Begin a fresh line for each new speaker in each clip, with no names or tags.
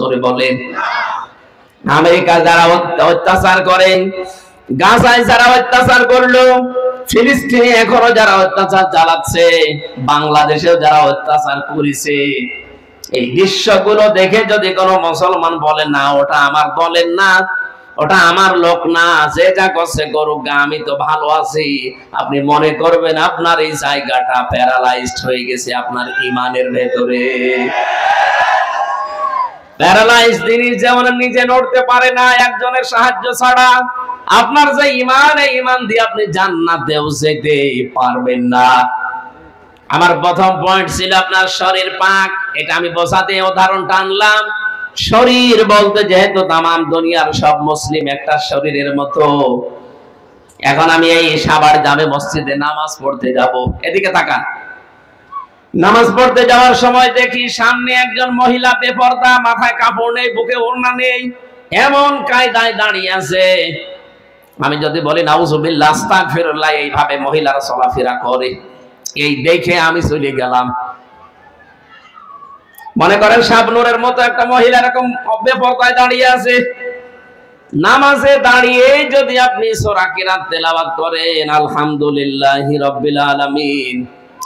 জোরে বলেন। আমেরিকা যারা অত্যাচার করে, গাজায় যারা অত্যাচার করলো, ফিলিস্তিনে এখনো যারা অত্যাচার চালাচ্ছে, বাংলাদেশেও যারা অত্যাচার করেছে, এই দৃশ্যগুলো দেখে যদি কোনো মুসলমান বলে না ওটা আমার দলের না, ওটা আমার লোক না, যে যা করছে করুক, আমি তো ভালো আছি, আপনি মনে করবেন আপনার এই জায়গাটা প্যারালাইজড হয়ে গেছে আপনার ঈমানের ভেতরে। প্যারালাইজ জিনিস যেমন নিজে নড়তে পারে না একজনের সাহায্য ছাড়া, আপনার যে ঈমান, এই ঈমান দিয়ে আপনি জান্নাতেও যেতে পারবেন না। আমার প্রথম পয়েন্ট ছিল আপনার শরীর পাক, এটা আমি বোঝাতে উদাহরণ টানলাম। শরীর বলতে যেহেতু তামাম দুনিয়ার সব মুসলিম একটা শরীরের মতো। এখন আমি এই সাভার জামে মসজিদে নামাজ পড়তে যাব, এদিকে তাকান। নামাজ পড়তে যাওয়ার সময় দেখি সামনে একজন মহিলা বেপরদা, মাথায় কাপড় নেই, বুকে ওড়না নেই, এমন কায়দায় দাঁড়িয়ে আছে। আমি যদি বলি নাউজুবিল্লাহ আস্তাগফিরুল্লাহ, এইভাবে মহিলারা চলাফেরা করে, এই দেখে আমি চলে গেলাম। মনে করেন শাবনূরের মতো একটা মহিলা এরকম বেপরদায় দাঁড়িয়ে আছে, নামাজে দাঁড়িয়ে যদি আপনি সূরা কিরাত তেলাওয়াত করেন আলহামদুলিল্লাহি রাব্বিল আলামিন,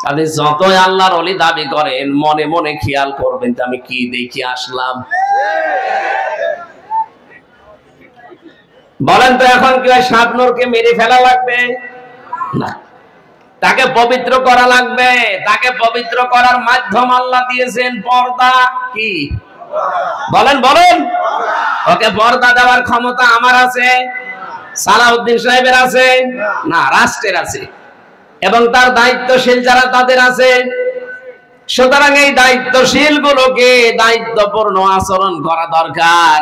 আপনি যতই আল্লাহর ওলি দাবি করেন, মনে মনে খেয়াল করবেন আমি কি দেখে আসলাম। বলেন তো এখন কি ওই শাবনূরকে মেরে ফেলা লাগবে? না, তাকে পবিত্র করা লাগবে। তাকে পবিত্র করার মাধ্যম আল্লাহ দিয়েছেন পর্দা। কি বলেন বলেন? ওকে পর্দা দেওয়ার ক্ষমতা আমার আছে, সালাউদ্দিন সাহেবের আছে না, রাষ্ট্রের আছে, এবং তার দায়িত্বশীল যারা তাদের আছে। সুতরাং এই দায়িত্বশীল গুলোকে দায়িত্বপূর্ণ আচরণ করা দরকার,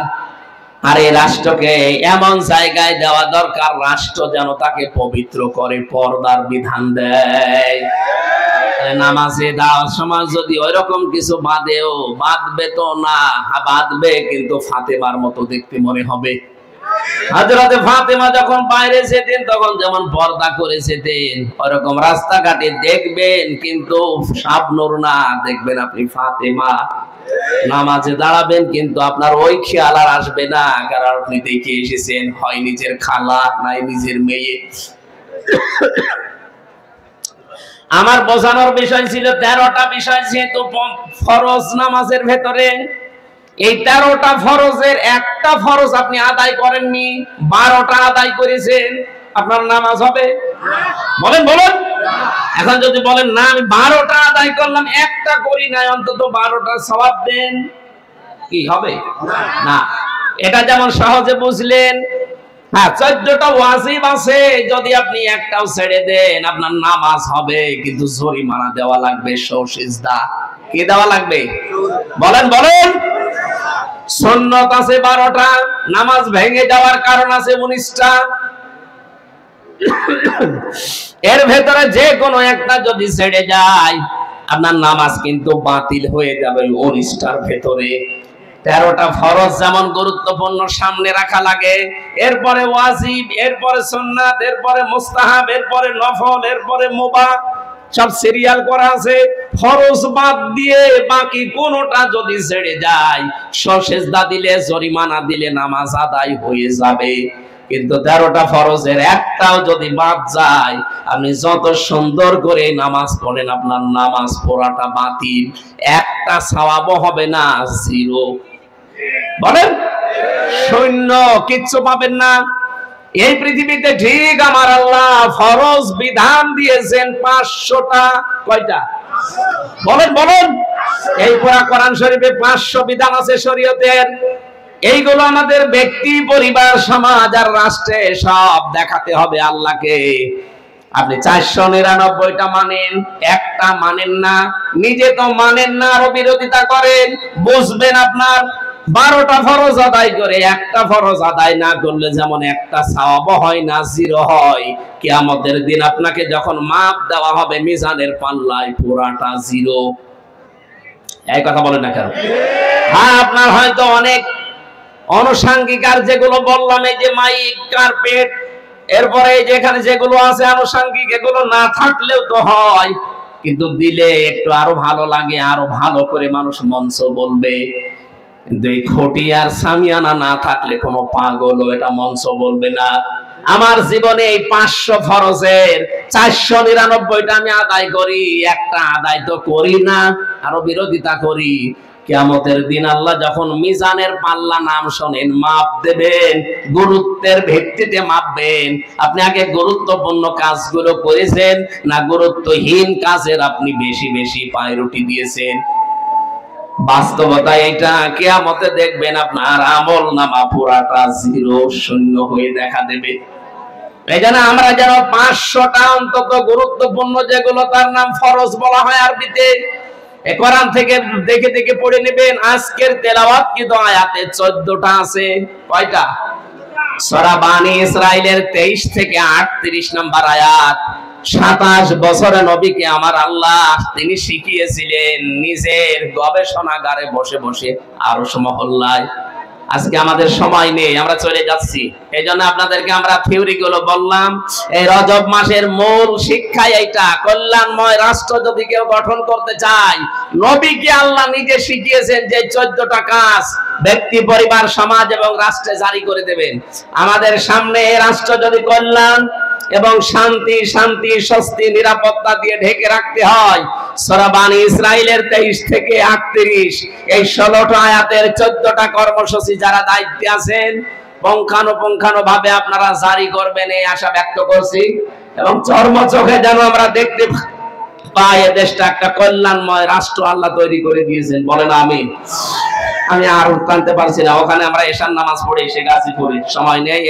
আর এই রাষ্ট্রকে এমন জায়গায় দেওয়া দরকার রাষ্ট্র যেন তাকে পবিত্র করে, পর্দার বিধান দেয়। নামাজে দেওয়ার সময় যদি ওইরকম কিছু বাদেও, বাঁধবে তো না, বাঁধবে কিন্তু ফাতেমার মতো দেখতে মনে হবে। হযরতে ফাতেমা যখন বাইরে যেতেন তখন যেমন পর্দা করে যেতেন, ওরকম রাস্তাঘাটে দেখবেন কিন্তু শাবনূর না, দেখবেন আপনি ফাতেমা। নামাজে দাঁড়াবেন কিন্তু আপনার ওই খেয়াল আর আসবে না, কারণ আপনি দেখে এসেছেন হয় নিজের খালা নাই নিজের মেয়ে। আমার বোঝানোর বিষয় ছিল 13টা বিষয়, যেহেতু ফরজ নামাজের ভেতরে, এই 13টা ফরজের একটা ফরজ আপনি আদায় করেননি, 12টা আদায় করেছেন, আপনার নামাজ হবে? বলেন বলেন। এখন যদি বলেন না আমি 12টা আদায় করলাম, একটা করি নাই, অন্তত 12টা সওয়াব দেন, কি হবে? না। এটা যেমন সহজে বুঝলেন। হ্যাঁ, 14টা ওয়াজিব আছে, যদি আপনি একটাও ছেড়ে দেন আপনার নামাজ হবে, কিন্তু জরিমানা দেওয়া লাগবে, সিজদা। কি দেওয়া লাগবে? বলেন বলেন। সুন্নাত আছে 12টা, নামাজ ভেঙে যাওয়ার কারণ আছে 19টা। এর ভেতরে যে কোনো একটা যদি ছেড়ে যায় আপনার নামাজ কিন্তু বাতিল হয়ে যাবে 19টার ভেতরে। 13টা ফরজ যেমন গুরুত্বপূর্ণ সামনে রাখা লাগে, এরপরে ওয়াজিব, এরপরে সুন্নাত, এরপরে মুস্তাহাব, এরপরে নফল, এরপরে মুবাহ, সব সিরিয়াল করা আছে। ফরজ বাদ দিয়ে বাকি কোনটা যদি ছেড়ে যায়, সিজদা দিলে, জরিমানা দিলে নামাজ আদায় হয়ে যাবে। কিন্তু 13টা ফরজের একটাও যদি বাদ যায়, আপনি যত সুন্দর করে নামাজ পড়েন আপনার নামাজ পড়াটা বাতিল, একটা সওয়াবও হবে না, জিরো। বলেন, শূন্য, কিচ্ছু পাবেন না। এই পৃথিবীতে ঠিক আমার আল্লাহ ফরজ বিধান দিয়েছেন 500টা। কয়টা? বলেন বলেন। এই পুরা কোরআন শরীফে 500 বিধান আছে শরীয়তের। এইগুলো আমাদের ব্যক্তি, পরিবার, সমাজ আর রাষ্ট্রে সব দেখাতে হবে আল্লাহকে। আপনি 499টা মানেন, একটা মানেন না, নিজে তো মানেন না, আরো বিরোধিতা করেন, বুঝবেন আপনার 12টা ফরজ আদায় করে একটা ফরজ আদায় না করলে যেমন একটা সওয়াব হয় না, জিরো হয়। কিয়ামতের দিন আপনাকে যখন মাপ দেওয়া হবে মিজানের পাল্লায়, পুরাটা জিরো। এই কথা বলেন না কেন? হ্যাঁ, আপনার হয়তো অনেক আনুষঙ্গিক আর যেগুলো বললাম, এই যে মাইক, কার্পেট, এরপরে এই যে এখানে যেগুলো আছে আনুষঙ্গিক, এগুলো না থাকলেও তো হয়, কিন্তু দিলে একটু আরো ভালো লাগে, আরো ভালো করে মানুষ মঞ্চ বলবে। কিন্তু এই খুঁটি আর সামিয়ানা না থাকলে কোনো পাগলও এটা মঞ্চ বলবে না। আমার জীবনে এই 500 ফরজের 499টা আমি আদায় করি, একটা আদায় তো করি না, আরো বিরোধিতা করি। কিয়ামতের দিন আল্লাহ যখন মিজানের পাল্লা নাম শোনেন, মাপ দেবেন, গুরুত্বের ভিত্তিতে মাপবেন। আপনি আগে গুরুত্বপূর্ণ কাজগুলো করেছেন না গুরুত্বহীন কাজের আপনি বেশি বেশি পায়রুটি দিয়েছেন? বাস্তবতা এটা, কিয়ামতে দেখবেন আপনার আমল নামা পুরাটা জিরো, শূন্য হয়ে দেখা দেবে। এই জন্য আমরা যেন 500টা অন্তত গুরুত্বপূর্ণ যেগুলো তার নাম ফরজ বলা হয় আরবিতে, কোরআন থেকে দেখে দেখে পড়ে নেবেন। আজকের তেলাওয়াতকৃত আয়াতে 14টা আছে। কয়টা? সূরা বানী ইসরাইলের 23 থেকে 38 নম্বর আয়াত। 27 বছরে নবীকে আমার আল্লাহ তিনি শিখিয়েছিলেন নিজের গবেষণাগারে বসে বসে আরশ মহল্লায়। আজকে আমাদের সময় নেই, আমরা চলে যাচ্ছি। এই জন্য আপনাদেরকে আমরা থিওরি গুলো বললাম। এই রজব মাসের মূল শিক্ষা এইটা, কল্যাণময় রাষ্ট্র যদি কেউ গঠন করতে চায়, নবীকে আল্লাহ নিজে শিখিয়েছেন যে 14টা কাজ ব্যক্তি, পরিবার, সমাজ এবং রাষ্ট্রে জারি করে দেবেন। আমাদের সামনে এই রাষ্ট্র যদি কল্যাণ এবং শান্তি, স্বস্তি, নিরাপত্তা দিয়ে ঢেকে রাখতে হয়, সূরা বানী ইসরাইলের 23 থেকে 38 এই 16টা আয়াতের 14টা কর্মসূচি যারা দায়িত্বে আছেন পুঙ্খানুপুঙ্খানুভাবে আপনারা জারি করবেন এই আশা ব্যক্ত করছি। এবং চর্মচোখে যেন আমরা দেখতে পাই এই দেশটা একটা কল্যাণময় রাষ্ট্র আল্লাহ তৈরি করে দিয়েছেন। বলেন আমিন। আমি আর টানতে পারছি না, ওখানে আমরা এশার নামাজ পড়ে এসে গাছি পড়ি, সময় নেই।